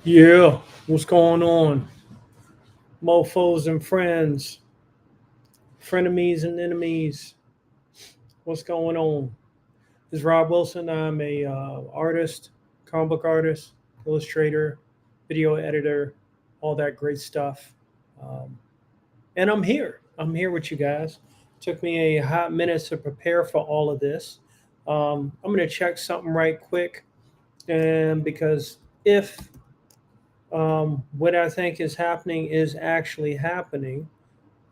Yeah, what's going on? Mofos and friends, frenemies and enemies. What's going on? This is Rob Wilson. I'm a artist, comic book artist, illustrator, video editor, all that great stuff. Um, and I'm here. I'm here with you guys. Took me a hot minute to prepare for all of this. I'm going to check something right quick, and because if what I think is happening is actually happening,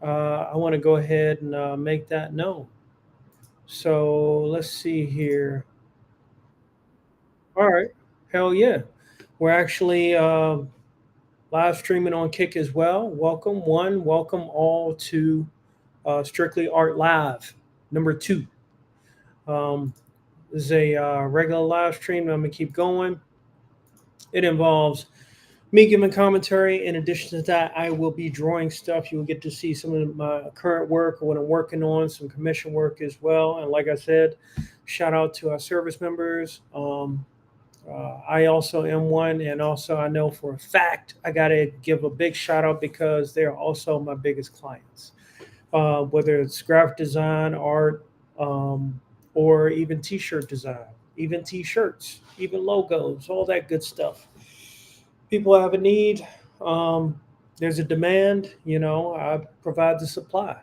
I want to go ahead and make that known. So let's see here. All right. Hell yeah. We're actually live streaming on Kick as well. Welcome, one. Welcome all to Strictly Art Live, number two. Um, this is a regular live stream. I'm going to keep going. It involves me giving commentary. In addition to that, I will be drawing stuff. You will get to see some of my current work, what I'm working on, some commission work as well. And like I said, shout out to our service members. I also am one, and also I know for a fact I got to give a big shout out because they're also my biggest clients. Whether it's graphic design, art, or even T-shirt design, even T-shirts, even logos, all that good stuff. People have a need. Um, there's a demand. I provide the supply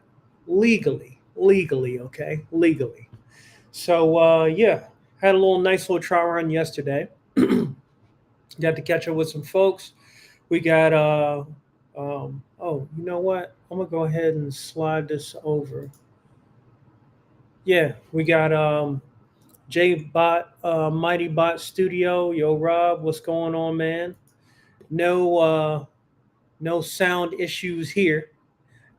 legally. Okay, legally. So yeah, had a nice little trial run yesterday. Got to catch up with some folks. We got oh, you know what? I'm gonna go ahead and slide this over. Yeah, we got J Bot, Mighty Bot Studio. Yo, Rob, what's going on, man? No, no sound issues here.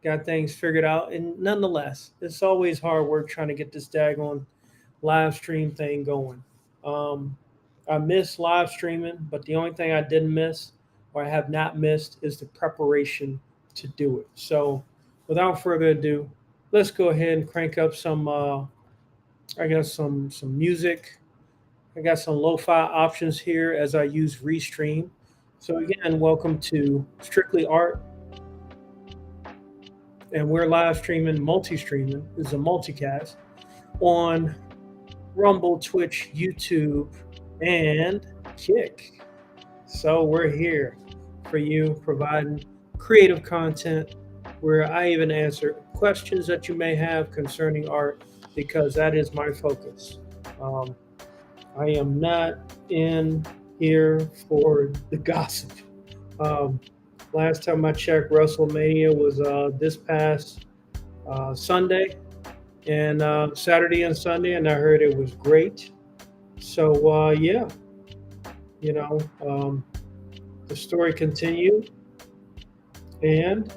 Got things figured out, and nonetheless, it's always hard work trying to get this daggone live stream thing going. Um, I miss live streaming, but the only thing I didn't miss, or I have not missed, is the preparation to do it. So, without further ado, let's go ahead and crank up some. I got some music. I got some lo-fi options here as I use Restream. So again, welcome to Strictly Art, and we're live streaming, multi-streaming. This is a multicast on Rumble, Twitch, YouTube, and Kick. So we're here for you, providing creative content where I even answer questions that you may have concerning art because that is my focus. Um, I am not in here for the gossip. Um, last time I checked, WrestleMania was this past Sunday and Saturday and Sunday, and I heard it was great. So yeah, you know, um, the story continued, and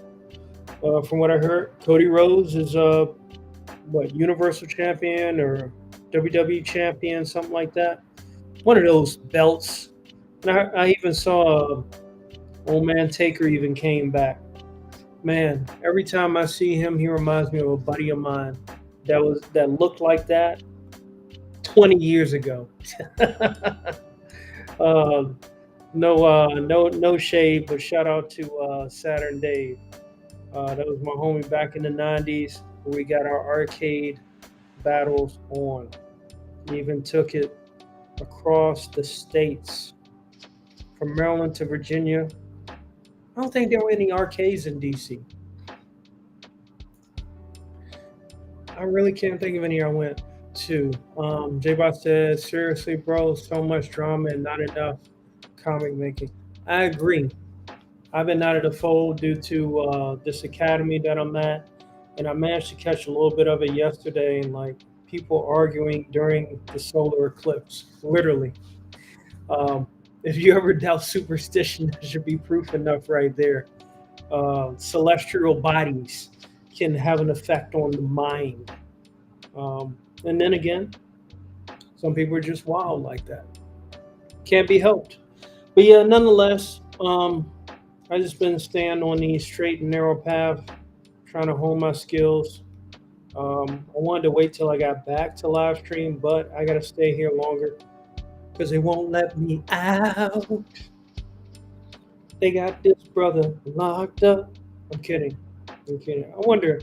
from what I heard, Cody Rhodes is what, Universal Champion or WWE Champion, something like that. One of those belts. And I even saw old man Taker even came back. Man, every time I see him, he reminds me of a buddy of mine that looked like that 20 years ago. um, no shade, but shout out to Saturn Dave. That was my homie back in the '90s. Where we got our arcade battles on. He even took it across the states, from Maryland to Virginia. I don't think there were any arcades in DC. I really can't think of any I went to. J Bot said, seriously, bro, so much drama and not enough comic making. I agree. I've been out of the fold due to this academy that I'm at, and I managed to catch a little bit of it yesterday, and like people arguing during the solar eclipse, literally. Um, if you ever doubt superstition, that should be proof enough right there. Celestial bodies can have an effect on the mind. And then again, some people are just wild like that. Can't be helped. But yeah, nonetheless, I just been staying on the straight and narrow path, trying to hone my skills. I wanted to wait till I got back to live stream, but I got to stay here longer because they won't let me out. They got this brother locked up. I'm kidding. I'm kidding. I wonder,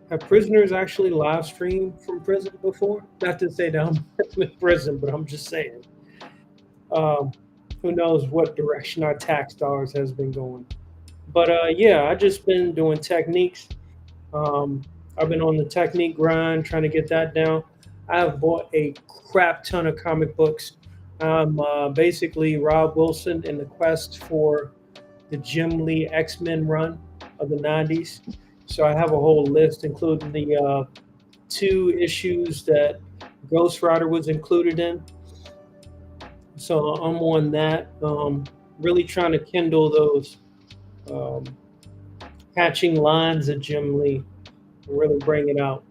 have prisoners actually live streamed from prison before? Not to say that I'm in prison, but I'm just saying. Um, who knows what direction our tax dollars has been going? But yeah, I just been doing techniques. Um, I've been on the technique grind, trying to get that down. I have bought a crap ton of comic books. I'm basically Rob Wilson in the quest for the Jim Lee X Men run of the '90s. So I have a whole list, including the two issues that Ghost Rider was included in. So I'm on that. Really trying to kindle those um, hatching lines of Jim Lee and really bring it out.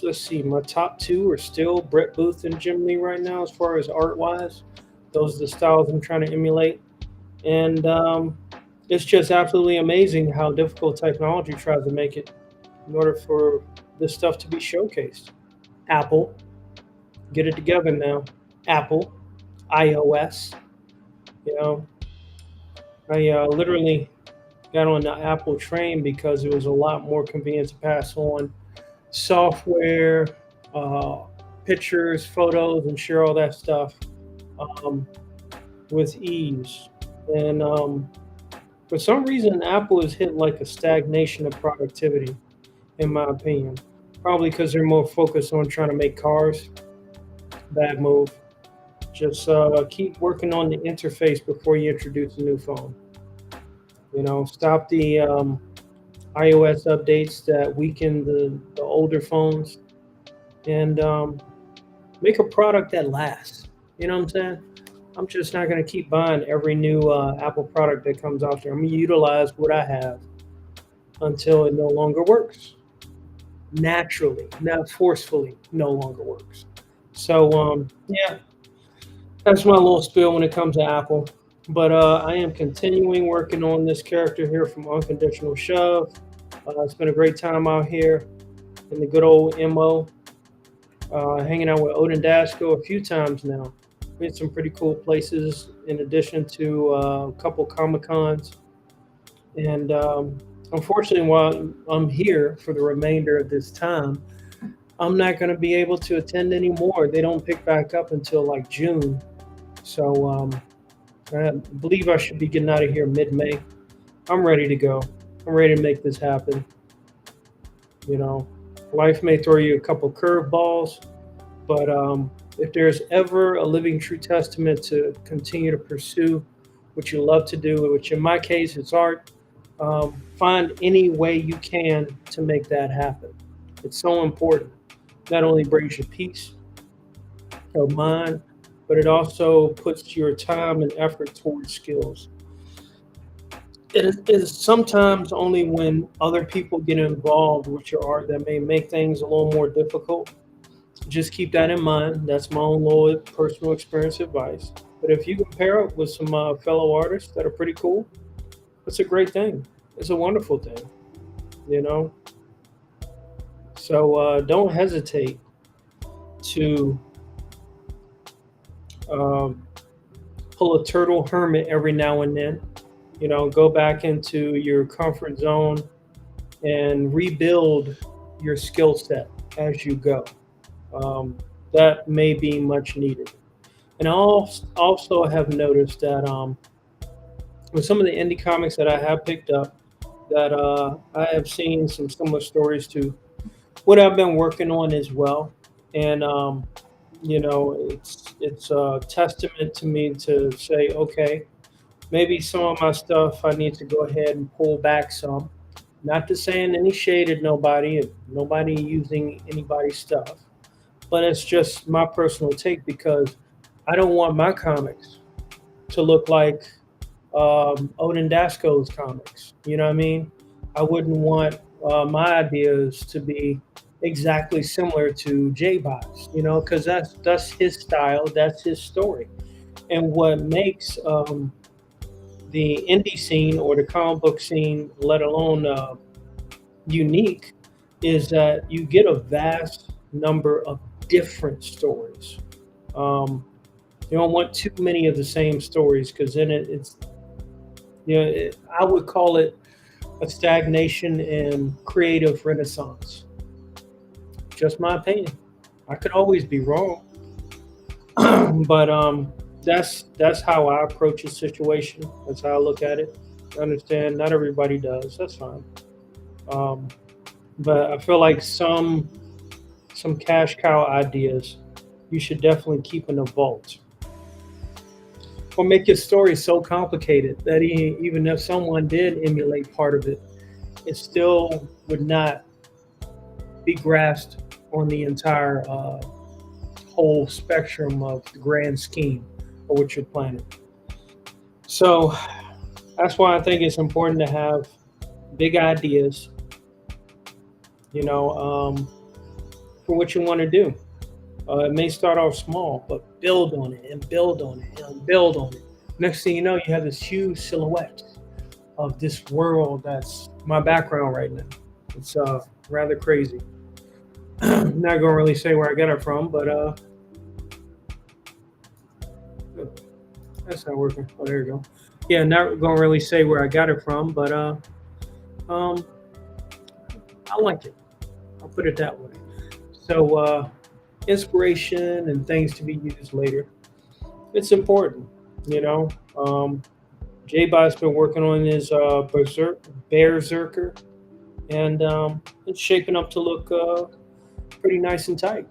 Let's see, my top two are still Brett Booth and Jim Lee right now, as far as art wise. Those are the styles I'm trying to emulate, and it's just absolutely amazing how difficult technology tries to make it in order for this stuff to be showcased. Apple, get it together now. Apple, iOS. You know, I literally got on the Apple train because it was a lot more convenient to pass on software, uh, pictures, photos, and share all that stuff um, with ease. And for some reason, Apple has hit like a stagnation of productivity, in my opinion. Probably because they're more focused on trying to make cars. Bad move. Just keep working on the interface before you introduce a new phone. Stop the iOS updates that weaken the older phones and make a product that lasts. You know what I'm saying? I'm just not going to keep buying every new Apple product that comes out there. I'm going to utilize what I have until it no longer works. Naturally, not forcefully, no longer works. So, yeah, that's my little spiel when it comes to Apple. But I am continuing working on this character here from Unconditional Shove. It's been a great time out here in the good old MO, hanging out with Odin Dasco a few times now. We had some pretty cool places in addition to a couple Comic Cons. And unfortunately, while I'm here for the remainder of this time, I'm not going to be able to attend anymore. They don't pick back up until like June. So I believe I should be getting out of here mid-May. I'm ready to go. I'm ready to make this happen. You know, life may throw you a couple curveballs, but if there's ever a living true testament to continue to pursue what you love to do, which in my case it's art, find any way you can to make that happen. It's so important. Not only brings you peace of mind, but it also puts your time and effort towards skills. It is sometimes only when other people get involved with your art that may make things a little more difficult. Just keep that in mind. That's my own little personal experience advice. But if you can pair up with some fellow artists that are pretty cool, it's a great thing. It's a wonderful thing, you know? So don't hesitate to um, pull a turtle hermit every now and then. Go back into your comfort zone and rebuild your skill set as you go. Um, that may be much needed. And I also have noticed that with some of the indie comics that I have picked up, that I have seen some similar stories to what I've been working on as well. And it's a testament to me to say, okay, maybe some of my stuff I need to go ahead and pull back some. Not to saying any shade at nobody using anybody's stuff, but it's just my personal take because I don't want my comics to look like Odin Dasco's comics. You know what I mean? I wouldn't want my ideas to be exactly similar to J-Bot's, because that's his style, that's his story. And what makes the indie scene or the comic book scene, let alone unique, is that you get a vast number of different stories. Um, You don't want too many of the same stories because then it's I would call it a stagnation in creative renaissance. Just my opinion. I could always be wrong, but that's how I approach a situation. That's how I look at it. I understand not everybody does. That's fine. Um, but I feel like some cash cow ideas you should definitely keep in a vault, or make your story so complicated that even if someone did emulate part of it, it still would not be grasped on the entire whole spectrum of the grand scheme of what you're planning. So that's why I think it's important to have big ideas, you know, for what you want to do. It may start off small, but build on it and build on it and build on it. Next thing you know, you have this huge silhouette of this world that's my background right now. It's rather crazy. I'm not gonna really say where I got it from, but that's not working. Oh, there you go. Yeah, not gonna really say where I got it from, but um, I like it. I'll put it that way. So inspiration and things to be used later. It's important, you know. J-Bot's been working on his Berserker, and it's shaping up to look pretty nice and tight.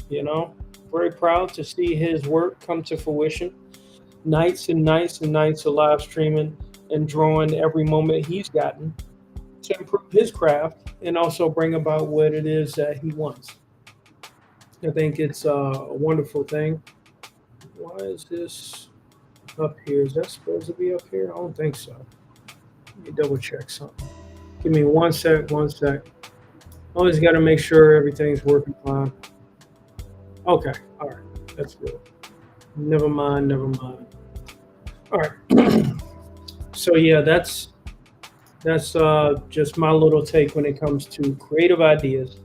You know, very proud to see his work come to fruition. Nights and nights and nights of live streaming and drawing every moment he's gotten to improve his craft and also bring about what it is that he wants. I think it's a wonderful thing. Why is this up here? Is that supposed to be up here? I don't think so. Let me double check something. Give me one sec, one sec. Always got to make sure everything's working fine. Okay, all right, that's good. Never mind, never mind. All right. So yeah, that's just my little take when it comes to creative ideas.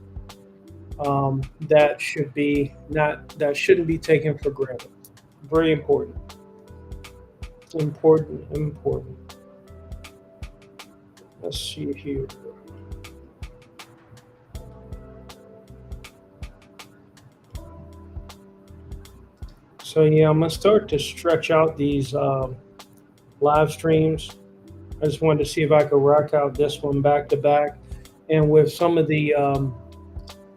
That should be not that shouldn't be taken for granted. Very important. Important, important. Let's see here. So yeah, I'm gonna start to stretch out these live streams. I just wanted to see if I could rock out this one back to back, and with some of the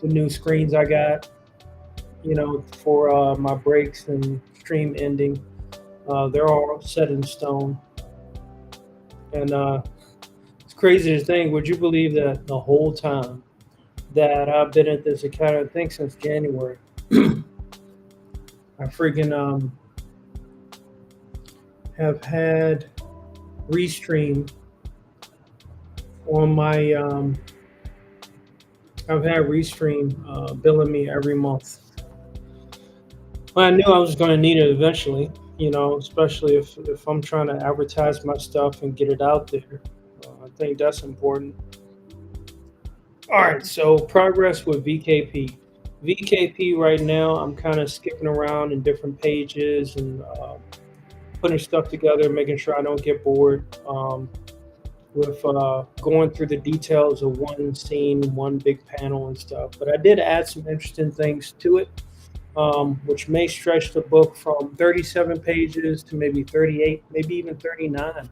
new screens I got, for my breaks and stream ending, they're all set in stone. And it's crazy to think. Would you believe that the whole time that I've been at this account, I think since January, I freaking have had Restream on my I've had Restream billing me every month. Well, I knew I was going to need it eventually, especially if I'm trying to advertise my stuff and get it out there. I think that's important. All right, so progress with VKP. VKP right now, I'm kind of skipping around in different pages and putting stuff together, making sure I don't get bored with going through the details of one scene, one big panel and stuff. But I did add some interesting things to it, which may stretch the book from 37 pages to maybe 38, maybe even 39.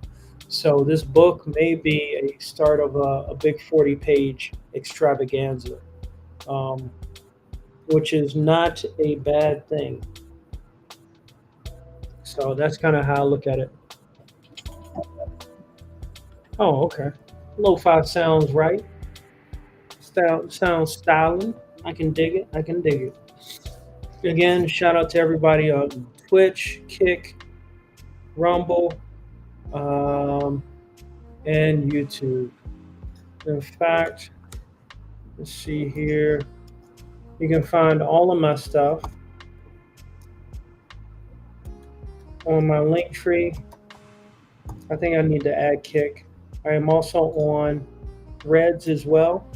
So this book may be a start of a big 40-page extravaganza, which is not a bad thing. So that's kind of how I look at it. Oh, okay. Lo-fi sounds right. Sounds styling. I can dig it. I can dig it. Again, shout out to everybody on Twitch, Kick, Rumble, and YouTube. In fact, let's see here. You can find all of my stuff on my link tree. I think I need to add Kick. I am also on Reds as well.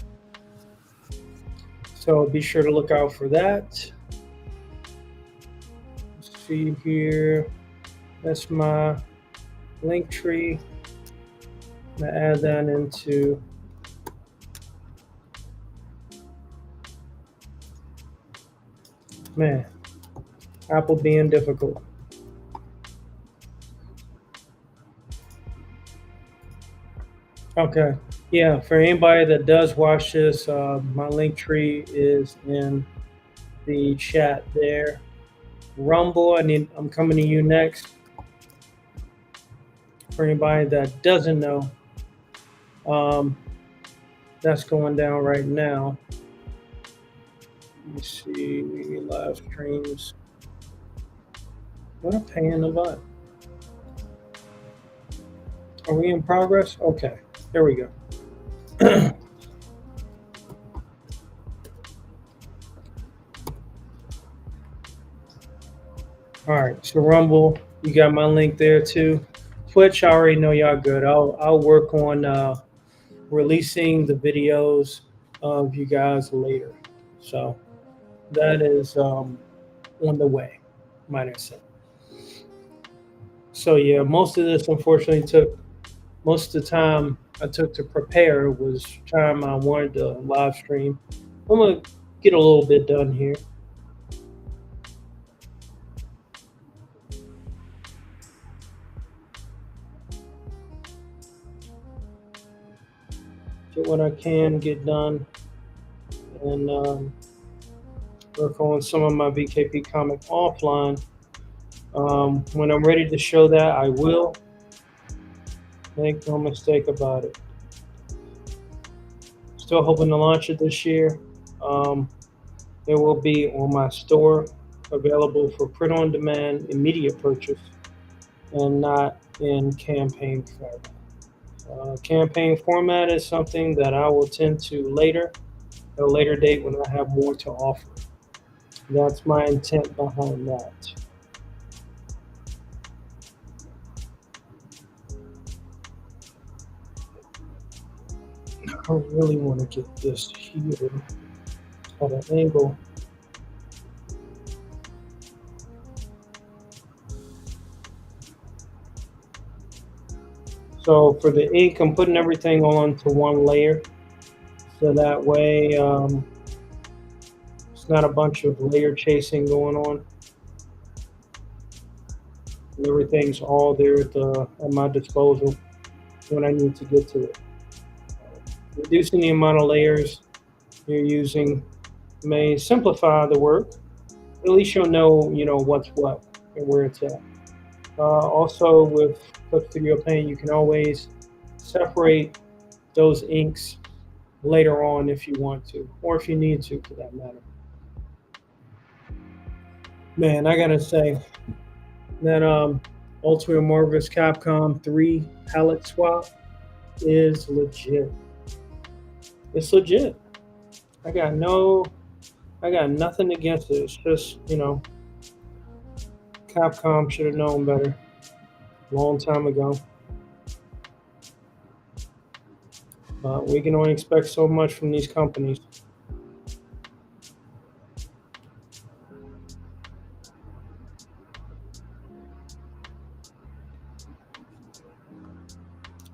So be sure to look out for that. see here. That's my link tree. I'm gonna add that into man. Apple being difficult. Okay. Yeah, for anybody that does watch this, my link tree is in the chat there. Rumble, I'm coming to you next. For anybody that doesn't know, um, that's going down right now. Let me see, live streams. What a pain in the butt. Are we in progress? Okay, there we go. All right, so Rumble, you got my link there too. Twitch, I already know y'all good. I'll work on releasing the videos of you guys later. So that is on the way, might I say. So yeah, most of this unfortunately took most of the time I took to prepare was time I wanted to live stream. I'm gonna get a little bit done here. Get what I can get done, and work on some of my VKP comic offline. When I'm ready to show that, I will. Make no mistake about it. Still hoping to launch it this year. It will be on my store, available for print on demand, immediate purchase, and not in campaign format. Campaign format is something that I will tend to later, at a later date when I have more to offer. That's my intent behind that. I really want to get this here at an angle. So for the ink, I'm putting everything onto one layer, so that way it's not a bunch of layer chasing going on. And everything's all there at my disposal when I need to get to it. Reducing the amount of layers you're using may simplify the work. At least you'll know what's what and where it's at. Also, with Clip Studio Paint, you can always separate those inks later on if you want to, or if you need to, for that matter. Man, I gotta say that Ultra Marvelous Capcom 3 palette swap is legit. It's legit. I got nothing against it. It's just, Capcom should have known better a long time ago. We can only expect so much from these companies.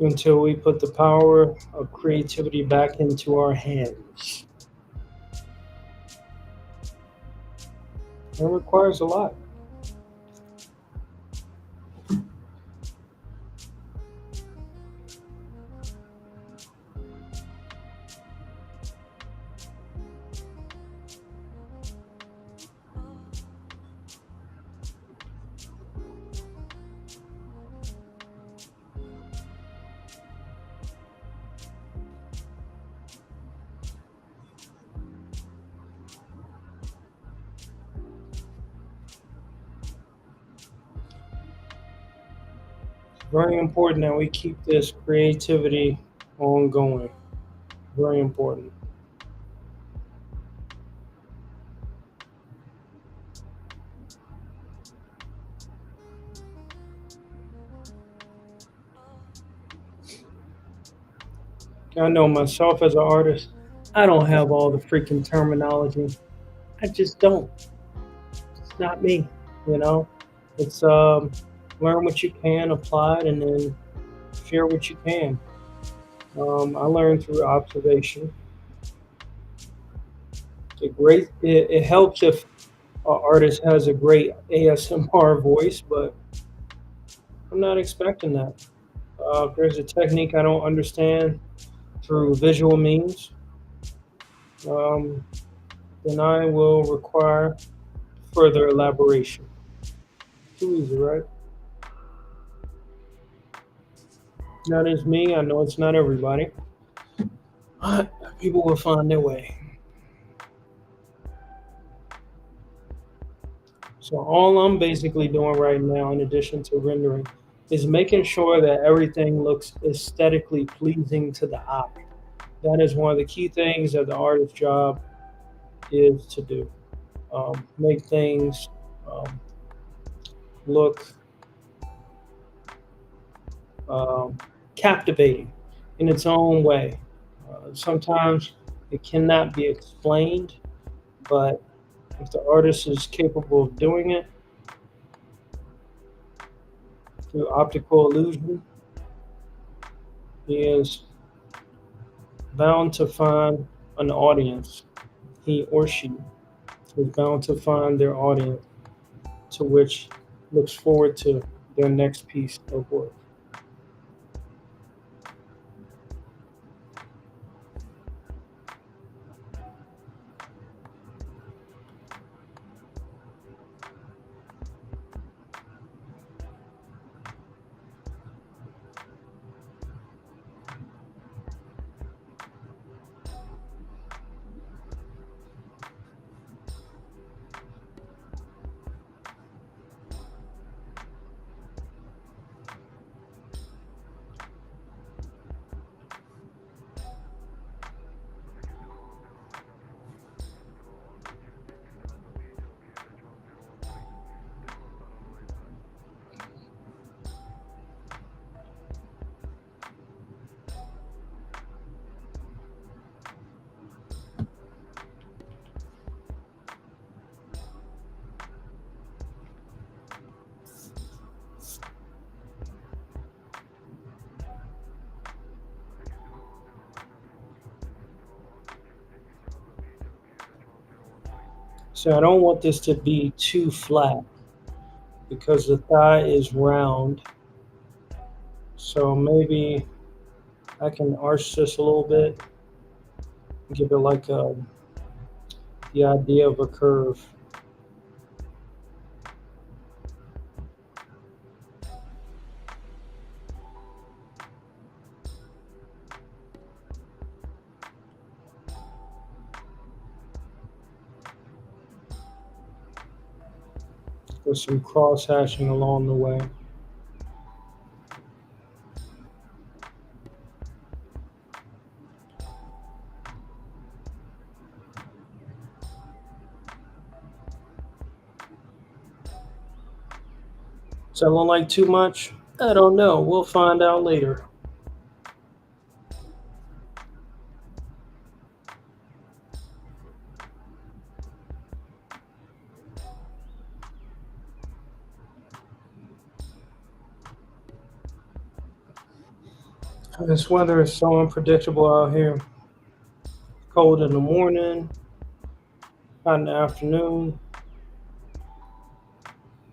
Until we put the power of creativity back into our hands. It requires a lot. Very important that we keep this creativity ongoing. Very important. I know myself as an artist, I don't have all the freaking terminology. I just don't. It's not me, It's learn what you can, apply it, and then share what you can. I learned through observation. It helps if an artist has a great ASMR voice, but I'm not expecting that. If there's a technique I don't understand through visual means, um, then I will require further elaboration. Too easy, right? That is me. I know it's not everybody. But people will find their way. So all I'm basically doing right now, in addition to rendering, is making sure that everything looks aesthetically pleasing to the eye. That is one of the key things that the artist's job is to do. Make things um, look um, captivating in its own way. Sometimes it cannot be explained, but if the artist is capable of doing it through optical illusion, he is bound to find an audience. He or she is bound to find their audience to which looks forward to their next piece of work. So I don't want this to be too flat because the thigh is round. So maybe I can arch this a little bit, give it like the idea of a curve. With some cross hatching along the way. Does that look like too much? I don't know. We'll find out later. This weather is so unpredictable out here. Cold in the morning, hot in the afternoon.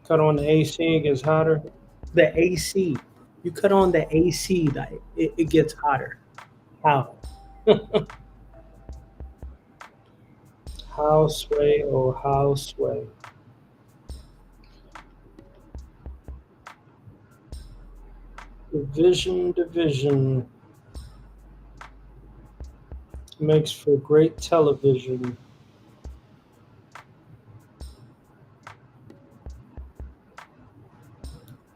Cut on the AC, it gets hotter. The AC. You cut on the AC, like it gets hotter. How? How sway, oh how sway. Division makes for great television.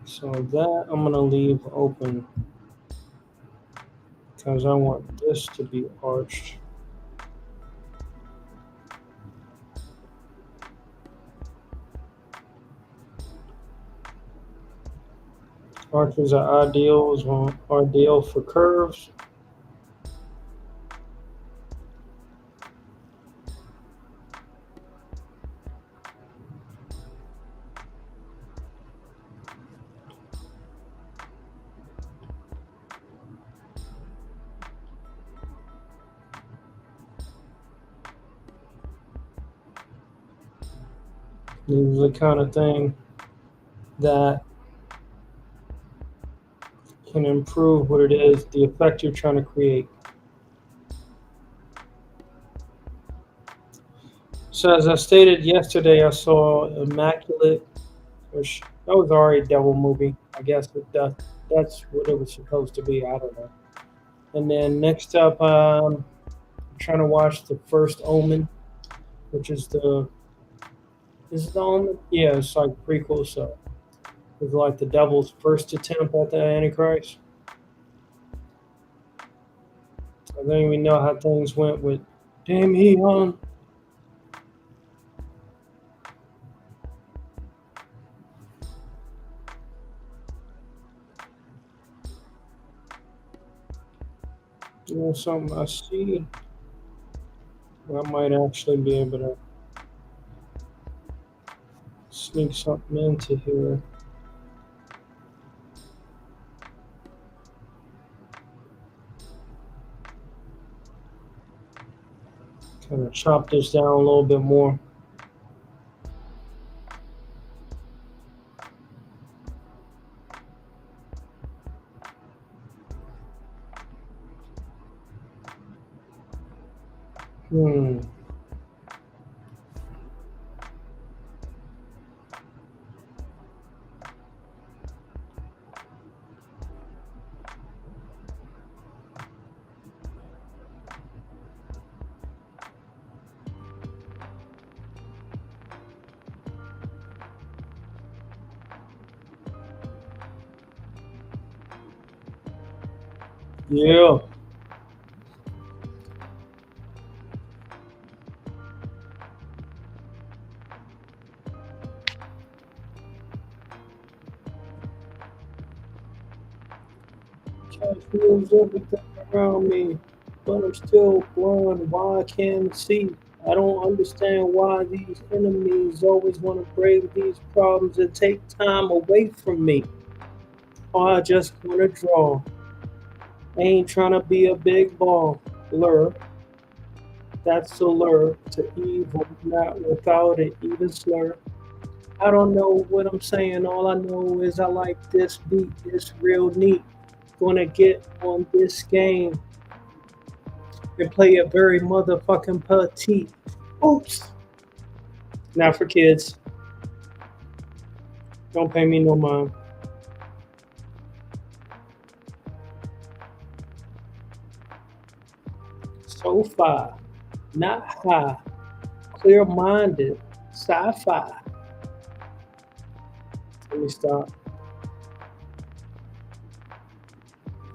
So that I'm gonna leave open because I want this to be arched. Arches are ideal for curves. This is the kind of thing that can improve what it is, the effect you're trying to create. So as I stated yesterday, I saw Immaculate, which that was already a devil movie. I guess that's what it was supposed to be. I don't know. And then next up, I'm trying to watch the first Omen, which is the Omen? Yeah, it's like prequel, so it's like the devil's first attempt at the Antichrist. I think we know how things went with Damn Eon. You know, something I see, I might actually be able to sneak something into here. Kind of chop this down a little bit more. Hmm. Yeah. Cash moves everything around me, but I'm still blind. Why I can't see? I don't understand why these enemies always want to brave these problems and take time away from me. Or I just want to draw. I ain't trying to be a big ball. Lure. That's a lure to evil, not without it, even slur. I don't know what I'm saying. All I know is I like this beat. It's real neat. Gonna get on this game and play it very motherfucking petite. Oops. Not for kids. Don't pay me no mind. So far, not high, clear minded, sci fi. Let me stop.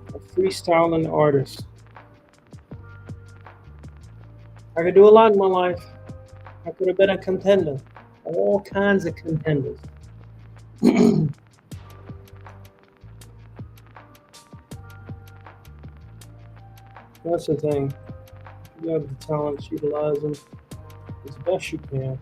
A freestyling artist. I could do a lot in my life. I could have been a contender. All kinds of contenders. That's the thing. You have the talents, utilize them as best you can.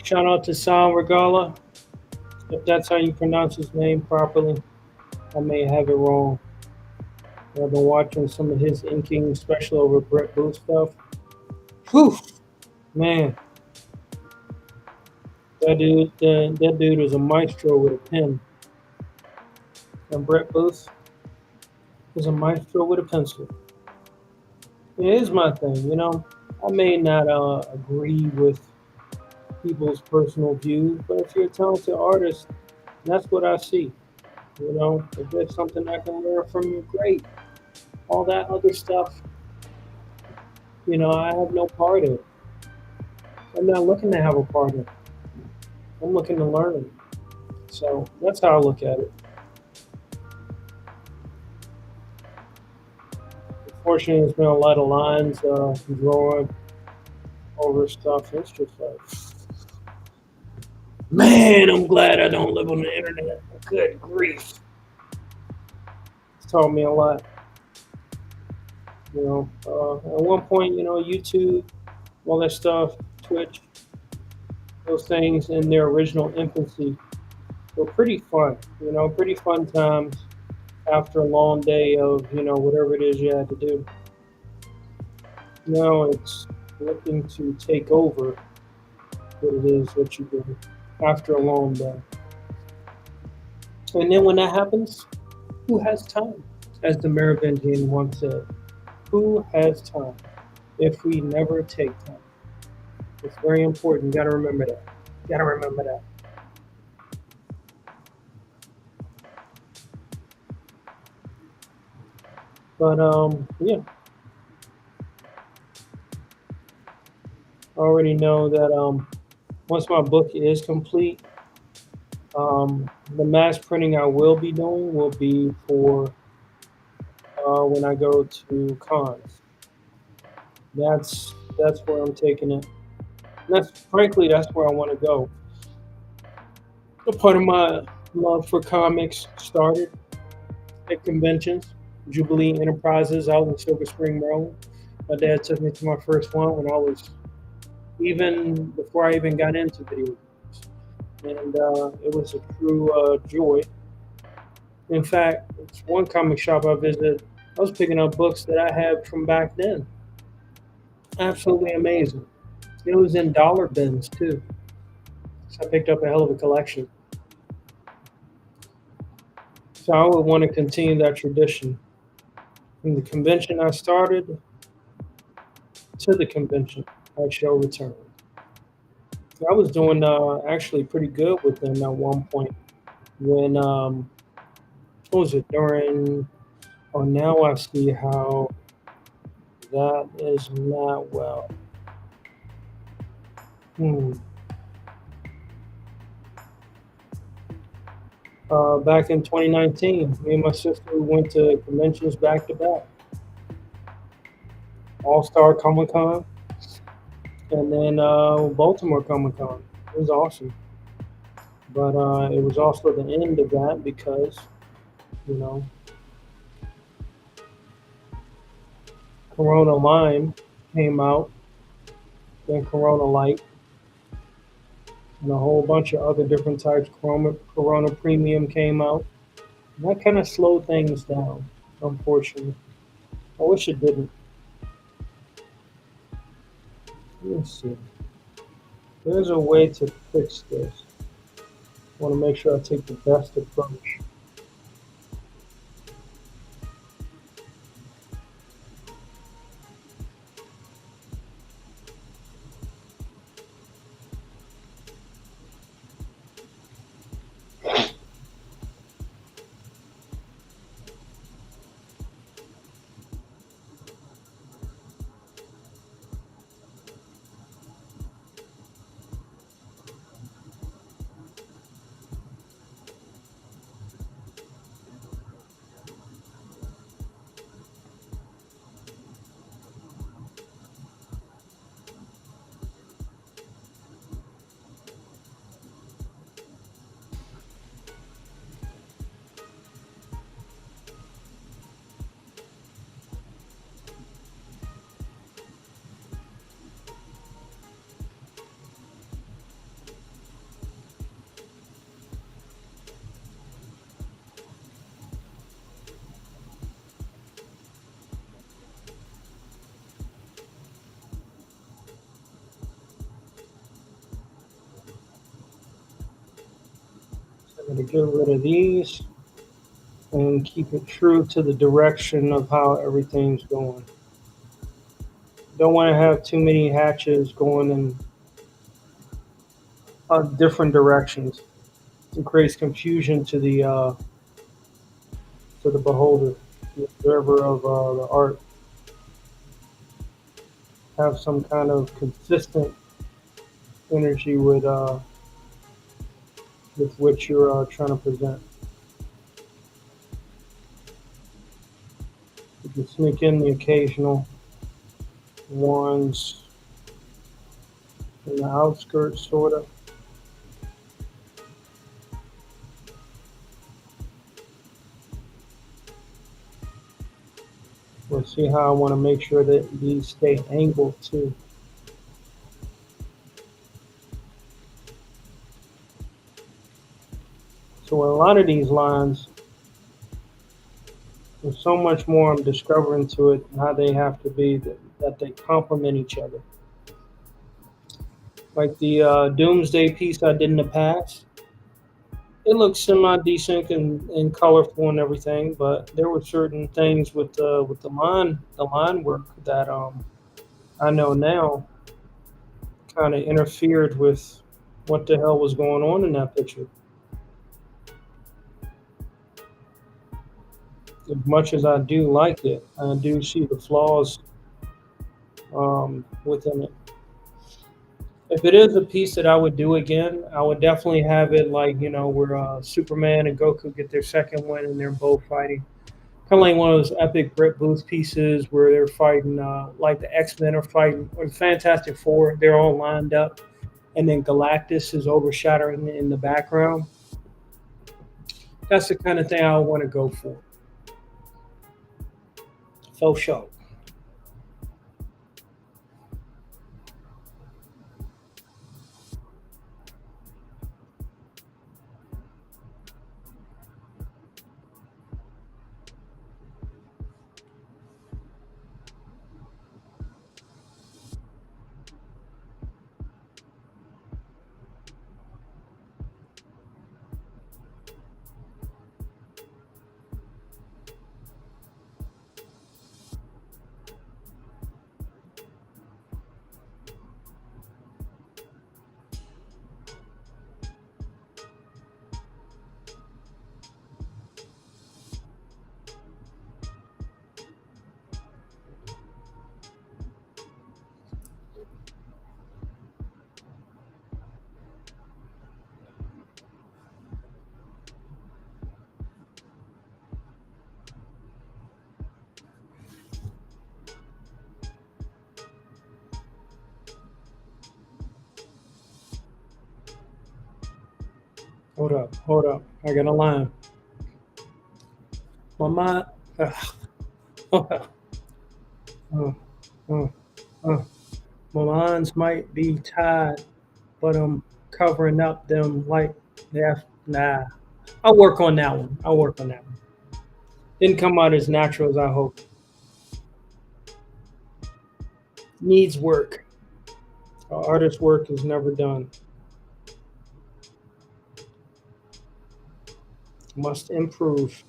Shout out to Sam Regala. If that's how you pronounce his name properly, I may have it wrong. I've been watching some of his inking, especially over Brett Booth stuff. Whew, man, that dude is a maestro with a pen. And Brett Booth is a maestro with a pencil. It is my thing, you know. I may not agree with people's personal views, but if you're a talented artist, that's what I see. You know, if there's something I can learn from you, great. All that other stuff, I have no part in it. I'm not looking to have a part in it. I'm looking to learn. So that's how I look at it. Unfortunately, there's been a lot of lines drawing over stuff. It's just like, man, I'm glad I don't live on the internet. Good grief. It's taught me a lot. At one point, YouTube, all that stuff, Twitch, those things in their original infancy were pretty fun. Pretty fun times after a long day of whatever it is you had to do. Now it's looking to take over what it is that you do after a long day. And then when that happens, who has time? As the Merovingian once said, who has time if we never take time? It's very important. You got to remember that. You got to remember that. But yeah, I already know that once my book is complete, the mass printing I will be doing will be for when I go to cons. That's where I'm taking it. And that's frankly that's where I want to go. A part of my love for comics started at conventions, Jubilee Enterprises out in Silver Spring, Maryland. My dad took me to my first one when I was even before I even got into video games, and it was a true joy. In fact, it's one comic shop I visited. I was picking up books that I had from back then. Absolutely amazing. It was in dollar bins too, so I picked up a hell of a collection. So I would want to continue that tradition. From the convention I started to the convention, I shall return. I was doing actually pretty good with them at one point when what was it during? Oh, now I see how that is not well. Hmm. Back in 2019, me and my sister went to conventions back to back. All Star Comic Con and then Baltimore Comic Con. It was awesome. But it was also the end of that because, you know, Corona Lime came out, then Corona Light, and a whole bunch of other different types. Corona Premium came out. And that kind of slowed things down, unfortunately. I wish it didn't. Let's see. There's a way to fix this. I want to make sure I take the best approach. I'm going to get rid of these and keep it true to the direction of how everything's going. Don't want to have too many hatches going in different directions. It creates confusion to the beholder, the observer of the art. have some kind of consistent energy with what you're trying to present. You can sneak in the occasional ones in the outskirts, sort of. We'll see how I want to make sure that these stay angled too. So with a lot of these lines, there's so much more I'm discovering to it, how they have to be, that they complement each other. Like the Doomsday piece I did in the past, it looks semi decent and colorful and everything, but there were certain things with the line work that I know now kind of interfered with what the hell was going on in that picture. As much as I do like it, I do see the flaws within it. If it is a piece that I would do again, I would definitely have it like, where Superman and Goku get their second win and they're both fighting. Kind of like one of those epic Brit Booth pieces where they're fighting, like the X-Men are fighting, or the Fantastic Four, they're all lined up, and then Galactus is overshadowing in the background. That's the kind of thing I would want to go for. Faux show. Hold up. I got a line. My mind. Hold up. Uh, uh, uh. My lines might be tied, but I'm covering up them like yeah. Nah. I'll work on that one. I'll work on that one. Didn't come out as natural as I hoped. Needs work. Artist's work is never done. Must improve.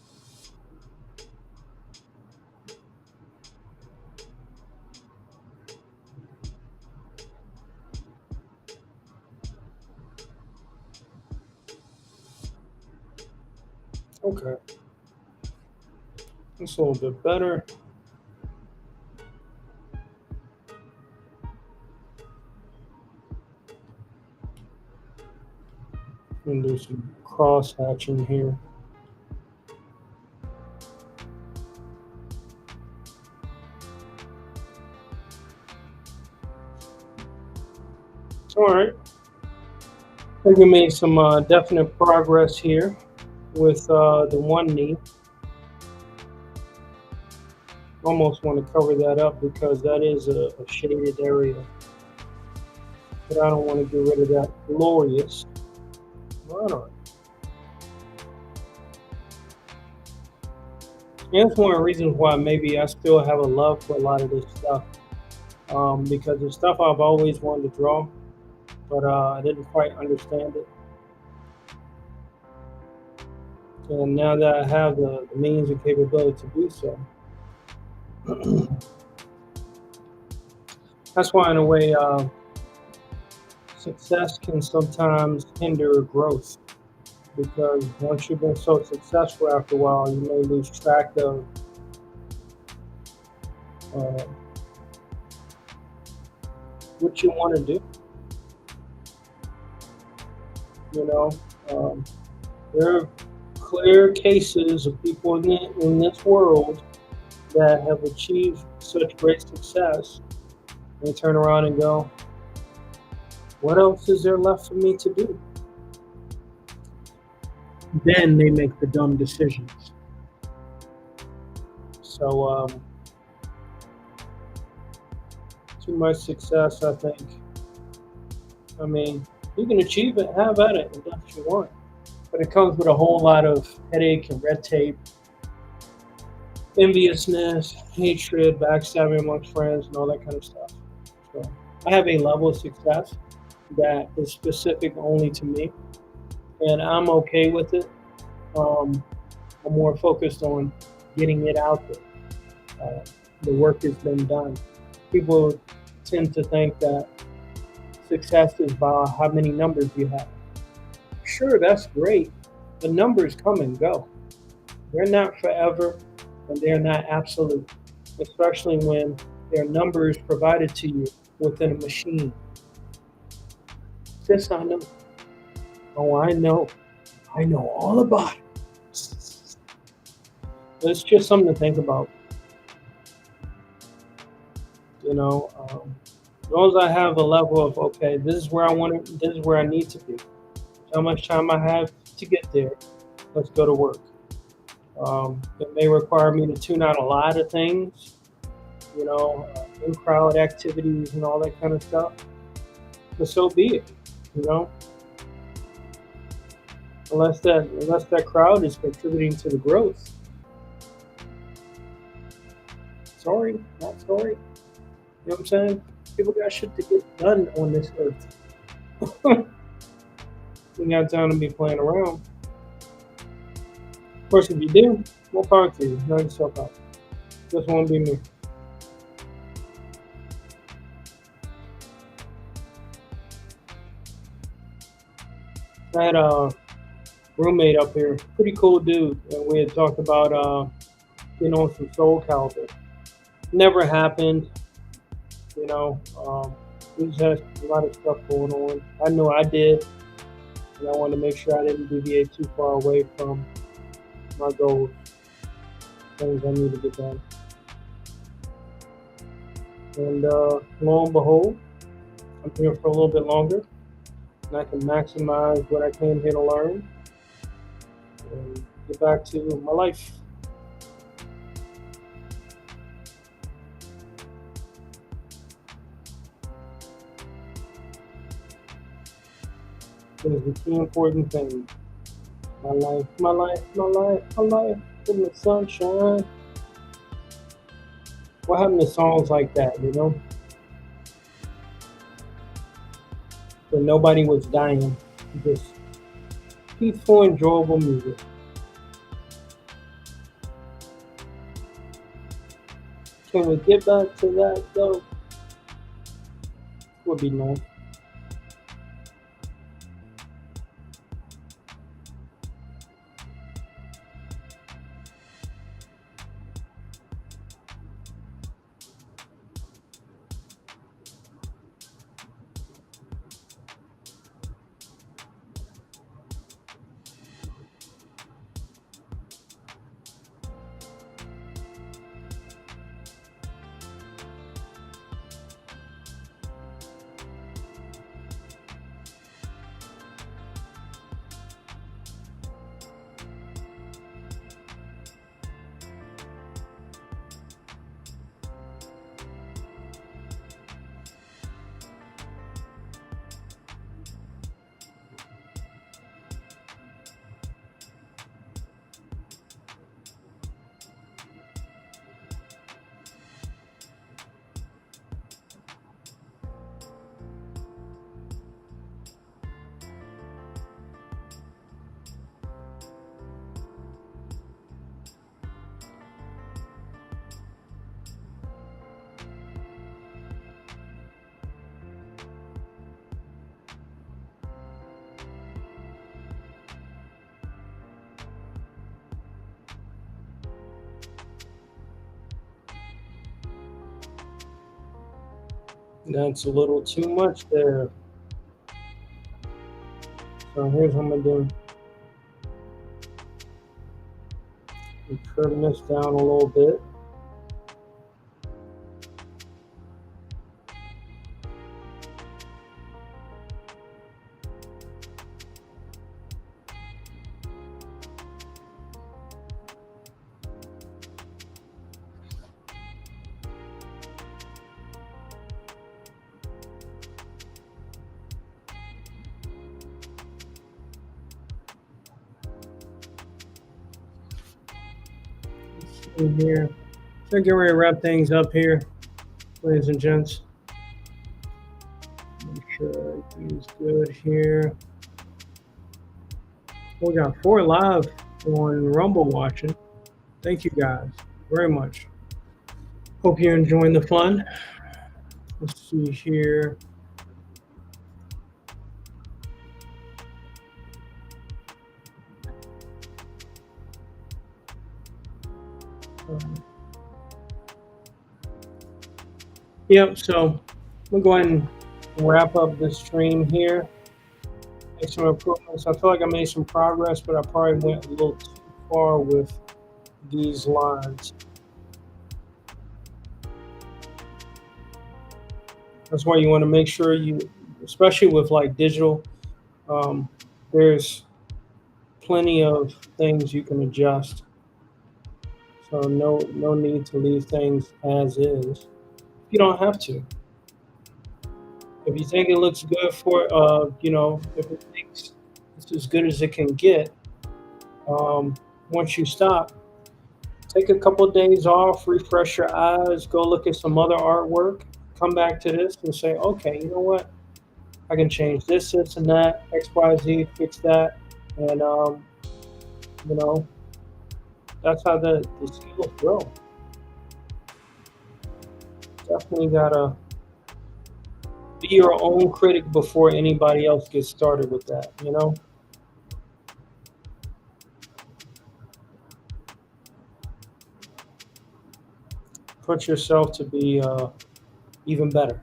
Okay. That's a little bit better. And do some cross hatching here. All right. I think we made some definite progress here with the one knee. Almost want to cover that up because that is a shaded area. But I don't want to get rid of that glorious. All right. And that's one of the reasons why maybe I still have a love for a lot of this stuff. Because it's stuff I've always wanted to draw, but I didn't quite understand it. And now that I have the means and capability to do so, that's why, in a way, success can sometimes hinder growth. Because once you've been so successful after a while, you may lose track of uh, what you want to do. You know, um, there are clear cases of people in this world that have achieved such great success. They turn around and go, what else is there left for me to do? Then they make the dumb decisions. So, too much success, I think. I mean, you can achieve it, have at it, and that's what you want. But it comes with a whole lot of headache and red tape, enviousness, hatred, backstabbing amongst friends, and all that kind of stuff. So I have a level of success that is specific only to me, and I'm okay with it. Um, I'm more focused on getting it out there. The work has been done. People tend to think that success is by how many numbers you have. Sure, that's great. The numbers come and go. They're not forever and they're not absolute, especially when there are numbers provided to you within a machine. This I know. Oh, I know. I know all about it. It's just something to think about. You know, as long as I have a level of okay, this is where I want to, this is where I need to be. How much time I have to get there? Let's go to work. It may require me to tune out a lot of things, in crowd activities and all that kind of stuff. But so be it. You know, unless that crowd is contributing to the growth. Sorry, not sorry. You know what I'm saying? People got shit to get done on this earth. We got time to be playing around. Of course, if you do, more power to you. Knock yourself out. Just won't be me. I had a roommate up here, pretty cool dude, and we had talked about getting on some Soul Calibur. Never happened, you know. We just had a lot of stuff going on. I know I did, and I wanted to make sure I didn't deviate too far away from my goals, things I need to get done. And lo and behold, I'm here for a little bit longer, and I can maximize what I came here to learn and get back to my life. Is the key important thing. My life, my life, my life, my life in the sunshine. What happened to songs like that, Where nobody was dying, just peaceful, enjoyable music. Can we get back to that though? Would be nice. That's a little too much there. So here's what I'm gonna do. Trim this down a little bit. In here. So get ready to wrap things up here, ladies and gents. Make sure everything's good here. We got 4 live on Rumble watching. Thank you guys very much. Hope you're enjoying the fun. Let's see here. Yep, so we'll go ahead and wrap up this stream here. Make some improvements. I feel like I made some progress, but I probably went a little too far with these lines. That's why you want to make sure you, especially with like digital, there's plenty of things you can adjust. So no need to leave things as is. You don't have to. If you think it looks good for, if it thinks it's as good as it can get, once you stop, take a couple of days off, refresh your eyes, go look at some other artwork, come back to this and say, okay, you know what? I can change this, this, and that, X, Y, Z, fix that. And, that's how the skills grow. Definitely got to be your own critic before anybody else gets started with that, Put yourself to be even better.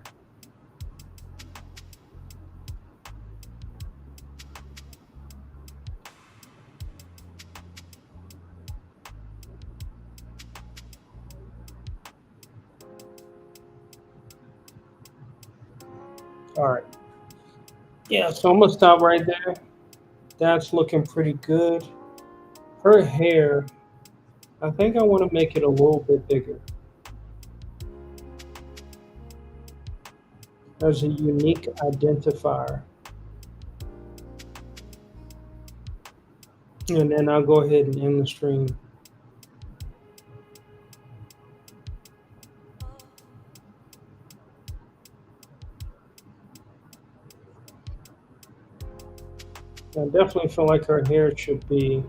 All right. Yeah, so I'm going to stop right there. That's looking pretty good. Her hair, I think I want to make it a little bit bigger. There's a unique identifier. And then I'll go ahead and end the stream. I definitely feel like her hair should be,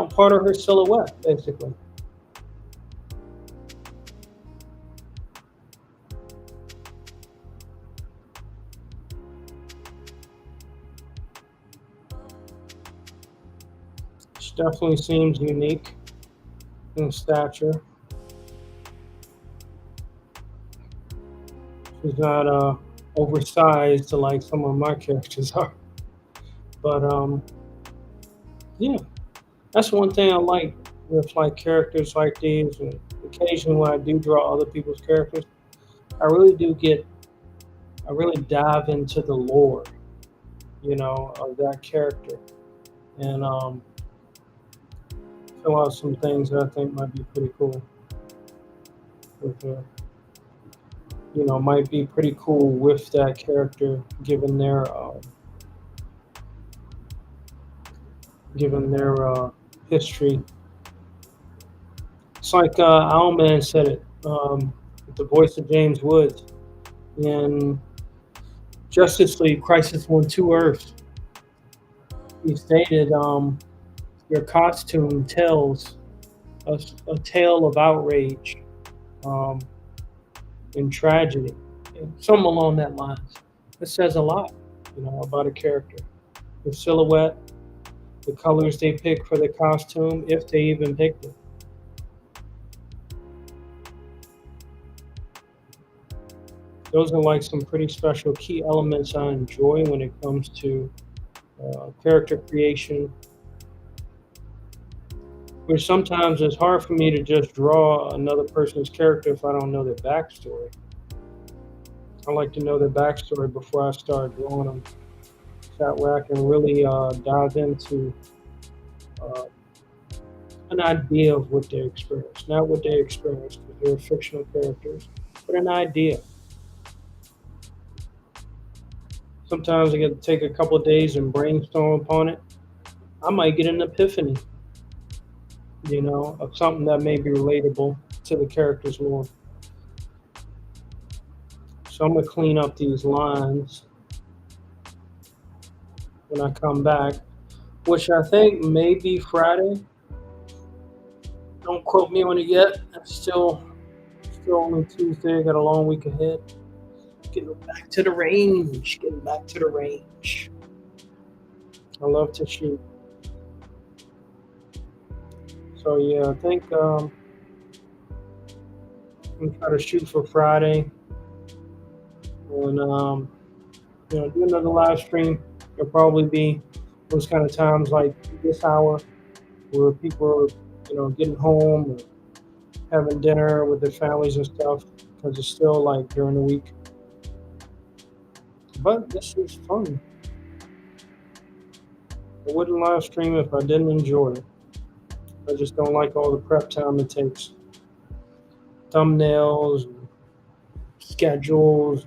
part of her silhouette, basically. She definitely seems unique in stature. She's not oversized to like some of my characters are. But yeah, that's one thing I like with like characters like these. And occasionally when I do draw other people's characters, I really dive into the lore, of that character, and fill out some things that I think might be pretty cool with her. Might be pretty cool with that character, given their history. It's like Owlman said it, with the voice of James Woods in Justice League Crisis on Two Earths. He stated, your costume tells a tale of outrage and tragedy, something along that lines. It says a lot, about a character. The silhouette, the colors they pick for the costume, if they even picked it. Those are like some pretty special key elements I enjoy when it comes to character creation, which sometimes it's hard for me to just draw another person's character if I don't know their backstory. I like to know their backstory before I start drawing them. That way I can really dive into uh, an idea of what they experienced. Not what they experienced, because they're fictional characters, but an idea. Sometimes I get to take a couple of days and brainstorm upon it. I might get an epiphany, of something that may be relatable to the characters more. So I'm going to clean up these lines when I come back, which I think may be Friday. Don't quote me on it yet. It's still only Tuesday. I got a long week ahead. Getting back to the range. Getting back to the range. I love to shoot. So yeah, I think I'm gonna try to shoot for Friday, and do another live stream. It'll probably be those kind of times like this hour where people are, getting home or having dinner with their families and stuff, because it's still like during the week. But this is fun. I wouldn't live stream if I didn't enjoy it. I just don't like all the prep time it takes. Thumbnails, schedules,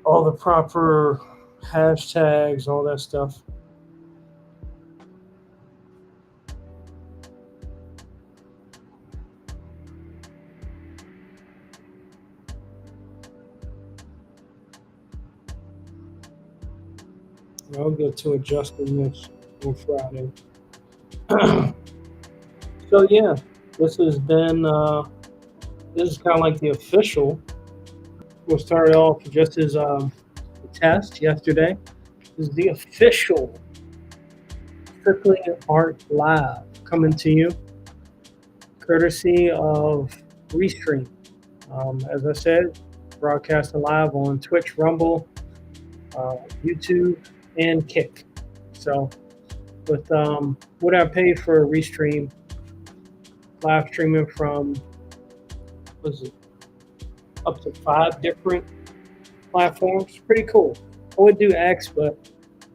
all the proper hashtags, all that stuff. I'll get to adjusting this on Friday. So yeah, this has been this is kind of like the official. We'll start off just as a test yesterday. This is the official Strictly Art Live coming to you, courtesy of Restream. As I said, broadcasting live on Twitch, Rumble, YouTube, and Kick. So with what I paid for a Restream, live streaming from up to 5 different platforms. Pretty cool. I would do X, but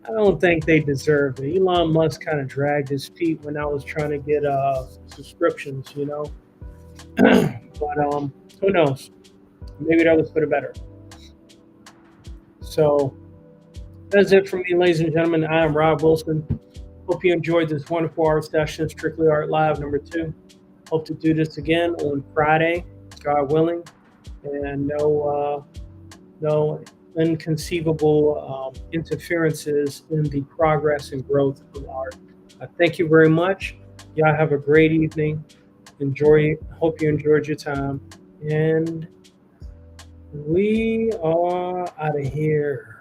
I don't think they deserve it. Elon Musk kind of dragged his feet when I was trying to get subscriptions, But who knows? Maybe that was for the better. So that's it for me, ladies and gentlemen. I am Rob Wilson. Hope you enjoyed this wonderful art session, Strictly Art Live number 2. Hope to do this again on Friday, God willing, and no inconceivable interferences in the progress and growth of art. Thank you very much. Y'all have a great evening. Hope you enjoyed your time. And we are out of here.